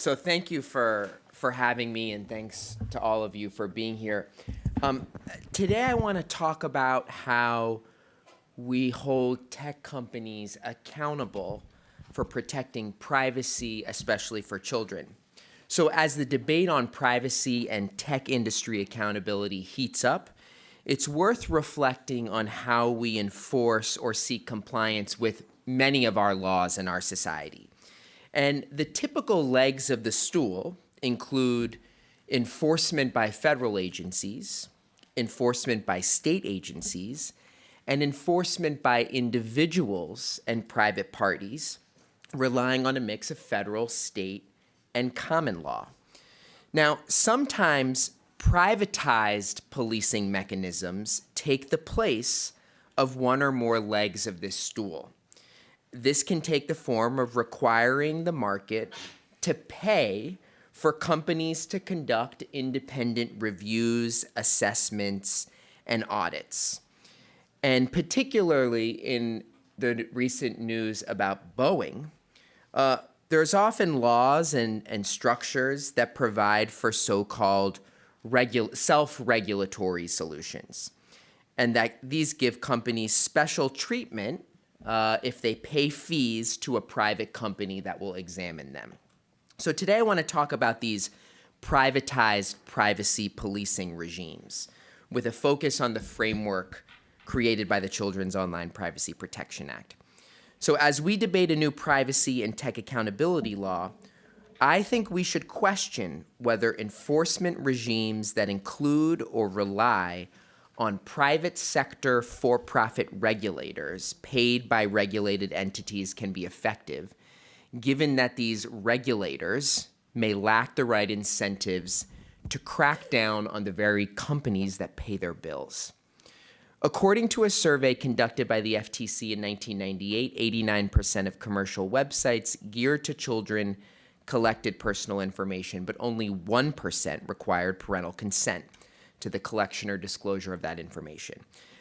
So thank you for having me, and thanks to all of you for being here. Today I want to talk about how we hold tech companies accountable for protecting privacy, especially for children. So as the debate on privacy and tech industry accountability heats up, it's worth reflecting on how we enforce or seek compliance with many of our laws in our society. And the typical legs of the stool include enforcement by federal agencies, enforcement by state agencies, and enforcement by individuals and private parties, relying on a mix of federal, state, and common law. Now, sometimes privatized policing mechanisms take the place of one or more legs of this stool. This can take the form of requiring the market to pay for companies to conduct independent reviews, assessments, and audits. And particularly in the recent news about Boeing, there's often laws and structures that provide for so-called self-regulatory solutions, and that these give companies special treatment if they pay fees to a private company that will examine them. So today I want to talk about these privatized privacy policing regimes with a focus on the framework created by the Children's Online Privacy Protection Act. So as we debate a new privacy and tech accountability law, I think we should question whether enforcement regimes that include or rely on private sector for-profit regulators paid by regulated entities can be effective, given that these regulators may lack the right incentives to crack down on the very companies that pay their bills. According to a survey conducted by the FTC in 1998, 89% of commercial websites geared to children collected personal information, but only 1% required parental consent to the collection or disclosure of that information.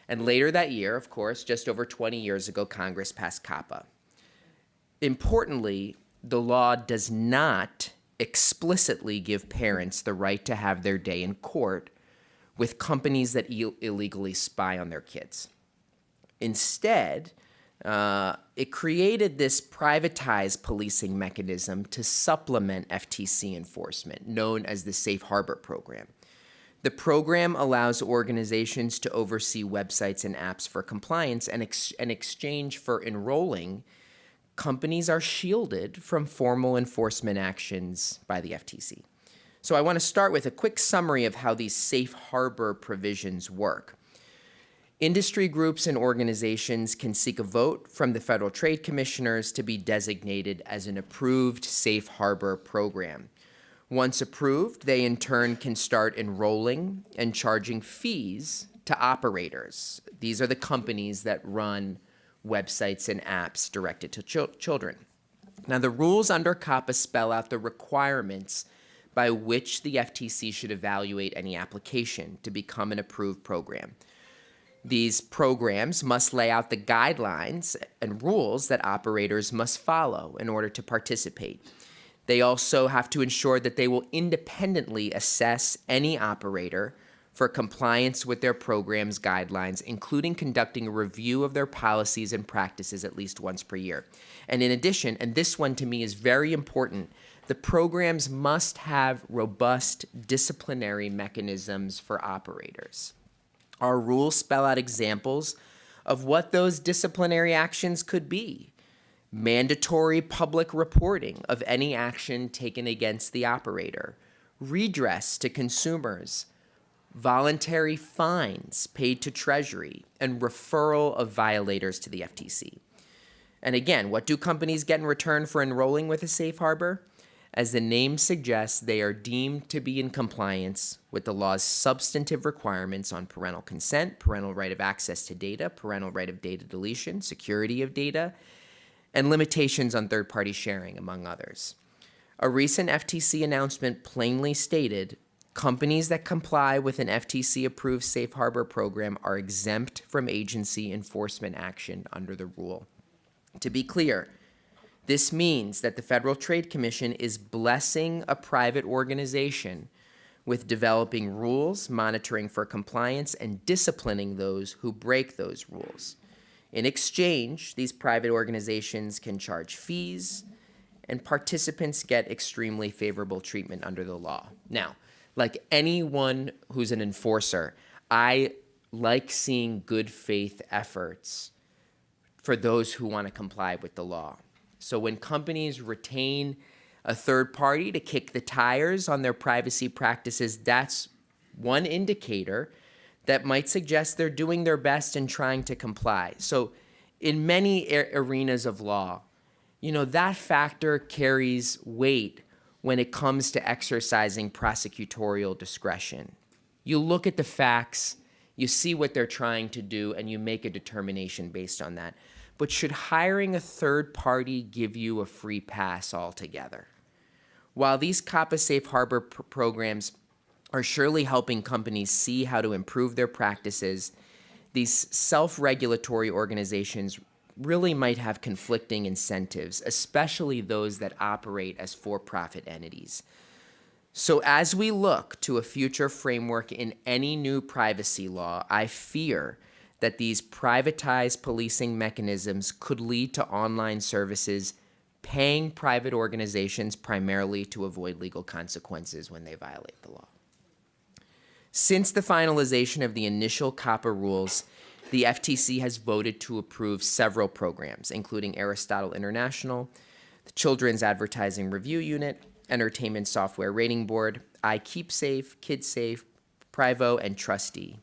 And later that year, of course, just over 20 years ago, Congress passed COPPA. Importantly, the law does not explicitly give parents the right to have their day in court with companies that illegally spy on their kids. Instead, it created this privatized policing mechanism to supplement FTC enforcement, known as the Safe Harbor Program. The program allows organizations to oversee websites and apps for compliance, and in exchange for enrolling, companies are shielded from formal enforcement actions by the FTC. So I want to start with a quick summary of how these safe harbor provisions work. Industry groups and organizations can seek a vote from the Federal Trade Commissioners to be designated as an approved safe harbor program. Once approved, they in turn can start enrolling and charging fees to operators. These are the companies that run websites and apps directed to children. Now, the rules under COPPA spell out the requirements by which the FTC should evaluate any application to become an approved program. These programs must lay out the guidelines and rules that operators must follow in order to participate. They also have to ensure that they will independently assess any operator for compliance with their program's guidelines, including conducting a review of their policies and practices at least once per year. And in addition, and this one to me is very important, the programs must have robust disciplinary mechanisms for operators. Our rules spell out examples of what those disciplinary actions could be. Mandatory public reporting of any action taken against the operator, redress to consumers, voluntary fines paid to Treasury, and referral of violators to the FTC. And again, what do companies get in return for enrolling with a safe harbor? As the name suggests, they are deemed to be in compliance with the law's substantive requirements on parental consent, parental right of access to data, parental right of data deletion, security of data, and limitations on third-party sharing, among others. A recent FTC announcement plainly stated companies that comply with an FTC-approved safe harbor program are exempt from agency enforcement action under the rule. To be clear, This means that the Federal Trade Commission is blessing a private organization with developing rules, monitoring for compliance, and disciplining those who break those rules. In exchange, these private organizations can charge fees, and participants get extremely favorable treatment under the law. Now, like anyone who's an enforcer, I like seeing good faith efforts for those who want to comply with the law. So when companies retain a third party to kick the tires on their privacy practices, that's one indicator that might suggest they're doing their best and trying to comply. So in many arenas of law, that factor carries weight when it comes to exercising prosecutorial discretion. You look at the facts, you see what they're trying to do, and you make a determination based on that. But should hiring a third party give you a free pass altogether? While these COPPA safe harbor programs are surely helping companies see how to improve their practices, these self-regulatory organizations really might have conflicting incentives, especially those that operate as for-profit entities. So as we look to a future framework in any new privacy law, I fear that these privatized policing mechanisms could lead to online services paying private organizations primarily to avoid legal consequences when they violate the law. Since the finalization of the initial COPPA rules, the FTC has voted to approve several programs, including Aristotle International, the Children's Advertising Review Unit, Entertainment Software Rating Board, iKeepSafe, KidSafe, Privo, and Trustee.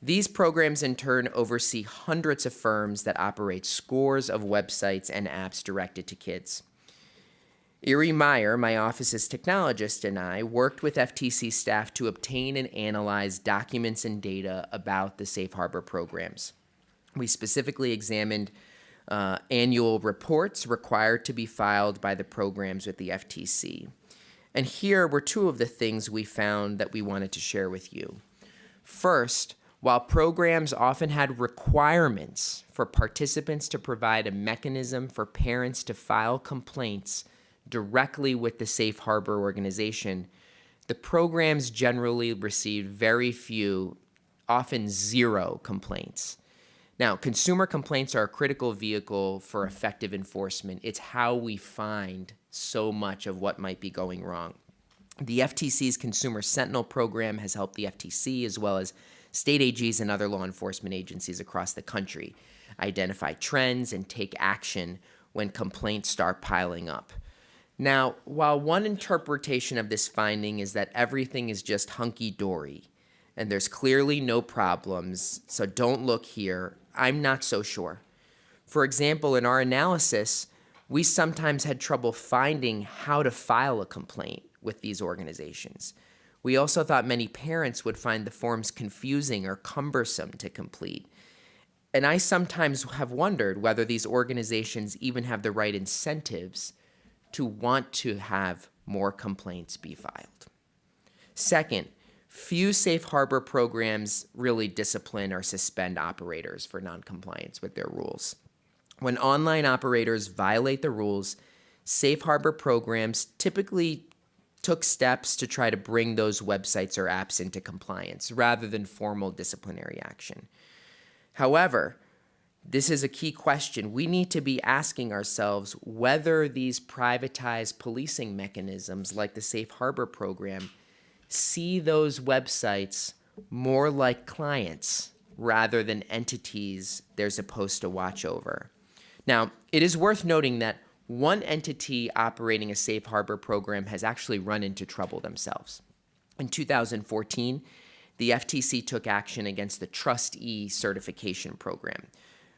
These programs in turn oversee hundreds of firms that operate scores of websites and apps directed to kids. Erie Meyer, my office's technologist, and I worked with FTC staff to obtain and analyze documents and data about the safe harbor programs. We specifically examined annual reports required to be filed by the programs with the FTC. And here were two of the things we found that we wanted to share with you. First, while programs often had requirements for participants to provide a mechanism for parents to file complaints directly with the safe harbor organization, the programs generally received very few, often zero complaints. Now, consumer complaints are a critical vehicle for effective enforcement. It's how we find so much of what might be going wrong. The FTC's Consumer Sentinel program has helped the FTC, as well as state AGs and other law enforcement agencies across the country, identify trends and take action when complaints start piling up. Now, while one interpretation of this finding is that everything is just hunky-dory and there's clearly no problems, so don't look here, I'm not so sure. For example, in our analysis, we sometimes had trouble finding how to file a complaint with these organizations. We also thought many parents would find the forms confusing or cumbersome to complete. And I sometimes have wondered whether these organizations even have the right incentives to want to have more complaints be filed. Second, few safe harbor programs really discipline or suspend operators for noncompliance with their rules. When online operators violate the rules, safe harbor programs typically took steps to try to bring those websites or apps into compliance rather than formal disciplinary action. However, this is a key question. We need to be asking ourselves whether these privatized policing mechanisms like the Safe Harbor program see those websites more like clients rather than entities they're supposed to watch over. Now, it is worth noting that one entity operating a safe harbor program has actually run into trouble themselves. In 2014, the FTC took action against the Trustee certification program,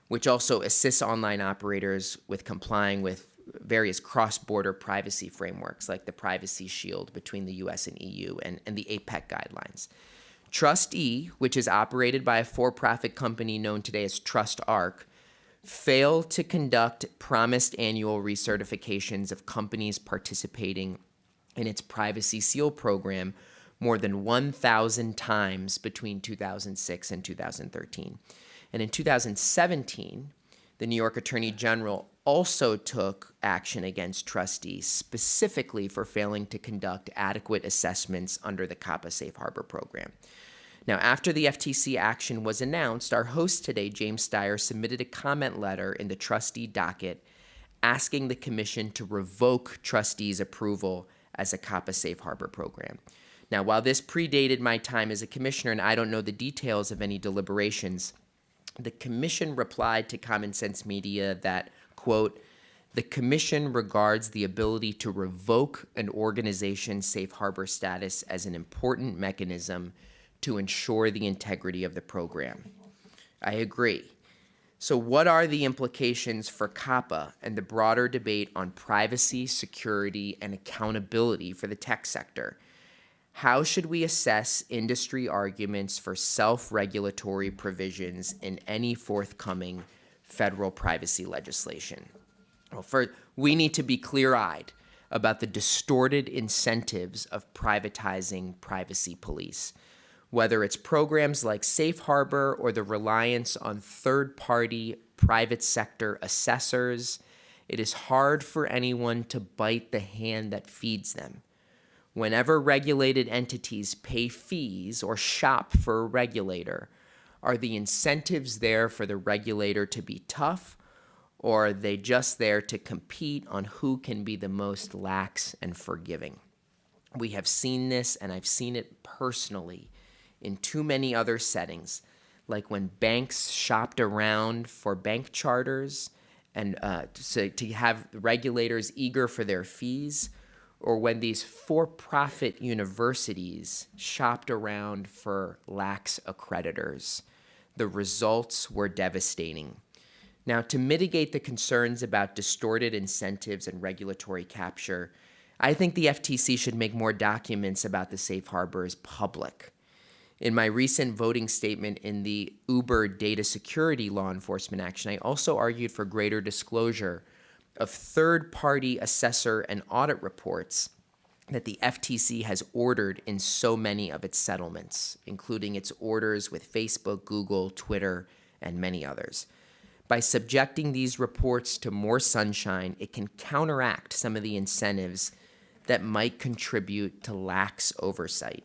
which also assists online operators with complying with various cross-border privacy frameworks like the Privacy Shield between the US and EU and the APEC guidelines. Trustee, which is operated by a for-profit company known today as TrustArc, failed to conduct promised annual recertifications of companies participating in its Privacy Seal program more than 1,000 times between 2006 and 2013. And in 2017, the New York Attorney General also took action against trustees specifically for failing to conduct adequate assessments under the COPPA Safe Harbor program. Now, after the FTC action was announced, our host today, James Steyer, submitted a comment letter in the trustee docket asking the commission to revoke trustees' approval as a COPPA Safe Harbor program. Now, while this predated my time as a commissioner and I don't know the details of any deliberations, the commission replied to Common Sense Media that, quote, "The commission regards the ability to revoke an organization's safe harbor status as an important mechanism to ensure the integrity of the program." I agree. So what are the implications for COPPA and the broader debate on privacy, security, and accountability for the tech sector? How should we assess industry arguments for self-regulatory provisions in any forthcoming federal privacy legislation? Well, first, we need to be clear-eyed about the distorted incentives of privatizing privacy police. Whether it's programs like Safe Harbor or the reliance on third-party private sector assessors, it is hard for anyone to bite the hand that feeds them. Whenever regulated entities pay fees or shop for a regulator, are the incentives there for the regulator to be tough, or are they just there to compete on who can be the most lax and forgiving? We have seen this, and I've seen it personally in too many other settings, like when banks shopped around for bank charters and to have regulators eager for their fees, or when these for-profit universities shopped around for lax accreditors. The results were devastating. Now, to mitigate the concerns about distorted incentives and regulatory capture, I think the FTC should make more documents about the safe harbors public. In my recent voting statement in the Uber data security law enforcement action, I also argued for greater disclosure of third-party assessor and audit reports that the FTC has ordered in so many of its settlements, including its orders with Facebook, Google, Twitter, and many others. By subjecting these reports to more sunshine, it can counteract some of the incentives that might contribute to lax oversight.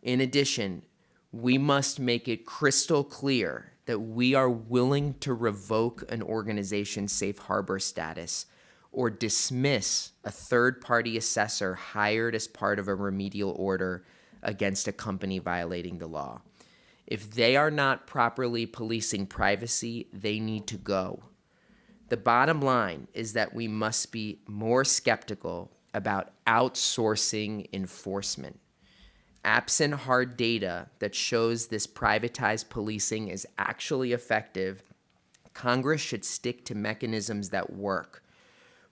In addition, we must make it crystal clear that we are willing to revoke an organization's safe harbor status or dismiss a third-party assessor hired as part of a remedial order against a company violating the law. If they are not properly policing privacy, they need to go. The bottom line is that we must be more skeptical about outsourcing enforcement. Absent hard data that shows this privatized policing is actually effective, Congress should stick to mechanisms that work.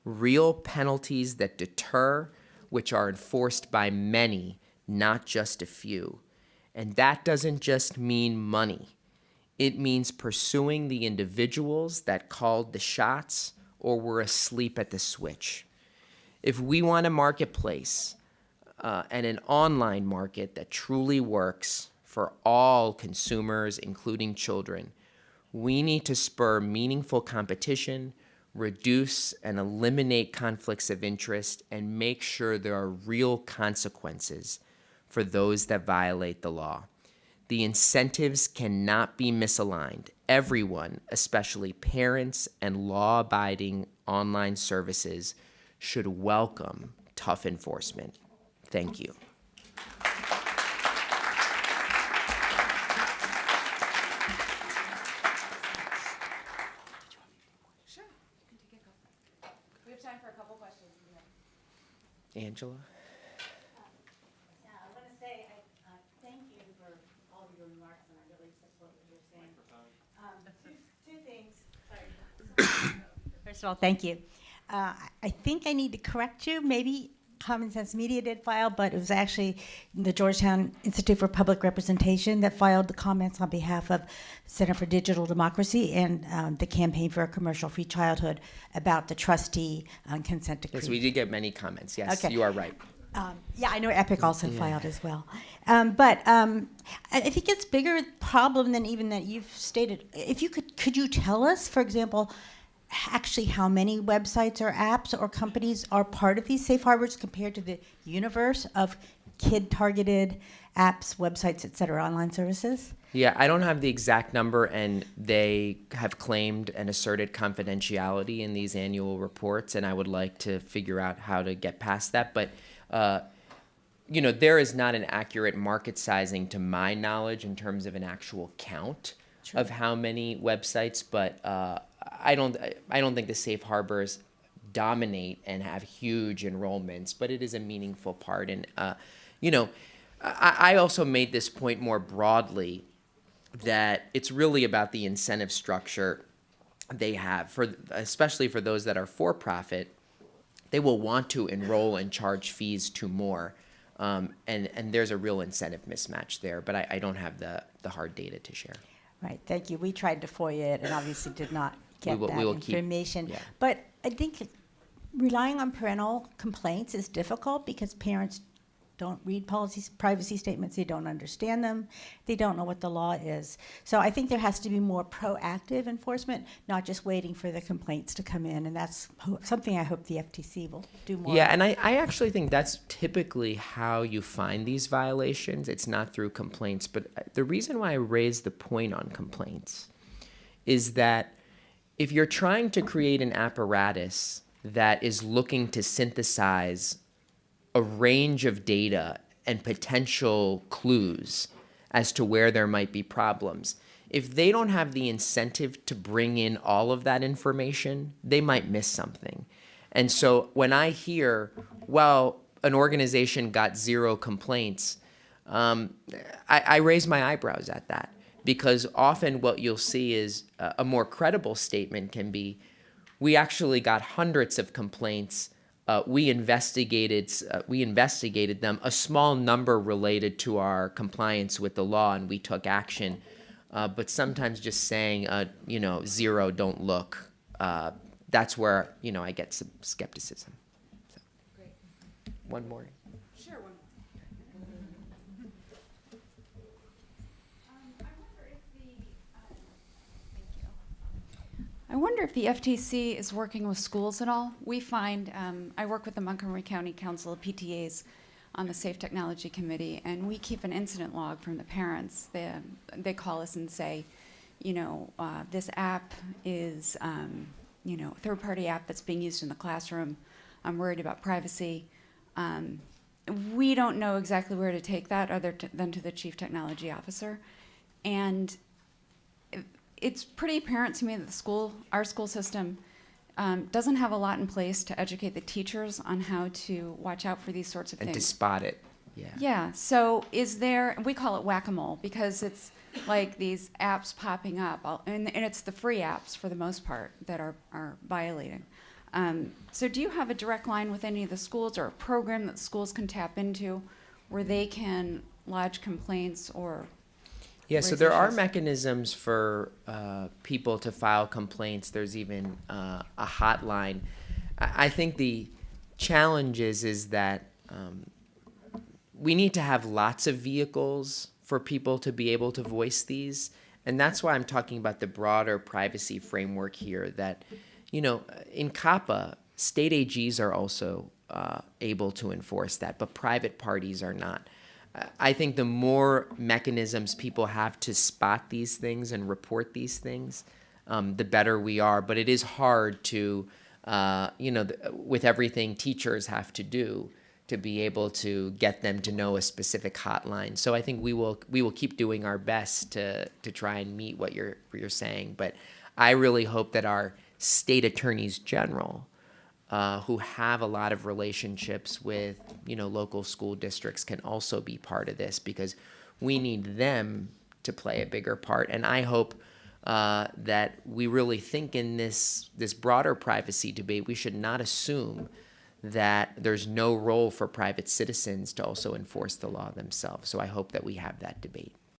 Real penalties that deter, which are enforced by many, not just a few. And that doesn't just mean money. It means pursuing the individuals that called the shots or were asleep at the switch. If we want a marketplace and an online market that truly works for all consumers, including children, we need to spur meaningful competition, reduce and eliminate conflicts of interest, and make sure there are real consequences for those that violate the law. The incentives cannot be misaligned. Everyone, especially parents and law-abiding online services, should welcome tough enforcement. Thank you. Sure, you can take it. We have time for a couple questions. Angela? Yeah, I want to say thank you for all of your remarks, and I really support what you're saying. Two things. Sorry. First of all, thank you. I think I need to correct you. Maybe Common Sense Media did file, but it was actually the Georgetown Institute for Public Representation that filed the comments on behalf of Center for Digital Democracy and the Campaign for a Commercial-Free Childhood about the trustee consent decree. Yes, we did get many comments. Yes, Okay. You are right. Yeah, I know Epic also filed as well. But I think it's a bigger problem than even that you've stated. If you could you tell us, for example, actually how many websites or apps or companies are part of these safe harbors compared to the universe of kid-targeted apps, websites, et cetera, online services? Yeah, I don't have the exact number, and they have claimed and asserted confidentiality in these annual reports, and I would like to figure out how to get past that. But, there is not an accurate market sizing to my knowledge in terms of an actual count of how many websites, but I don't think the safe harbors dominate and have huge enrollments, but it is a meaningful part. And, I also made this point more broadly, that it's really about the incentive structure they have, especially for those that are for profit. They will want to enroll and charge fees to more, and there's a real incentive mismatch there. But I don't have the hard data to share. Right, thank you. We tried to FOIA it and obviously did not get that information. Yeah. But I think relying on parental complaints is difficult because parents don't read privacy statements, they don't understand them, they don't know what the law is. So I think there has to be more proactive enforcement, not just waiting for the complaints to come in, and that's something I hope the FTC will do more. Yeah, and I actually think that's typically how you find these violations. It's not through complaints, but the reason why I raised the point on complaints is that if you're trying to create an apparatus that is looking to synthesize a range of data and potential clues as to where there might be problems, if they don't have the incentive to bring in all of that information, they might miss something. And so when I hear, well, an organization got 0 complaints, I raise my eyebrows at that, because often what you'll see is a more credible statement can be, we actually got hundreds of complaints. We investigated them. A small number related to our compliance with the law, and we took action. But sometimes just saying, 0, don't look. That's where I get some skepticism. So. Great. One more. Sure, one more. I wonder if the FTC is working with schools at all. We find, I work with the Montgomery County Council of PTAs on the Safe Technology Committee, and we keep an incident log from the parents. They call us and say, this app is, a third-party app that's being used in the classroom. I'm worried about privacy. We don't know exactly where to take that other than to the Chief Technology Officer. And it's pretty apparent to me that our school system doesn't have a lot in place to educate the teachers on how to watch out for these sorts of things. And to spot it. Yeah. Yeah. So we call it whack-a-mole because it's like these apps popping up, and it's the free apps for the most part that are violating. So do you have a direct line with any of the schools or a program that schools can tap into where they can lodge complaints or Yeah, so there are issues? mechanisms for people to file complaints. There's even a hotline. I think the challenge is that we need to have lots of vehicles for people to be able to voice these. And that's why I'm talking about the broader privacy framework here that, in COPPA, state AGs are also able to enforce that, but private parties are not. I think the more mechanisms people have to spot these things and report these things, the better we are. But it is hard to, with everything teachers have to do to be able to get them to know a specific hotline. So I think we will keep doing our best to try and meet what you're saying. But I really hope that our state attorneys general, who have a lot of relationships with, local school districts, can also be part of this, because we need them to play a bigger part. And I hope that we really think in this broader privacy debate, we should not assume that there's no role for private citizens to also enforce the law themselves. So I hope that we have that debate.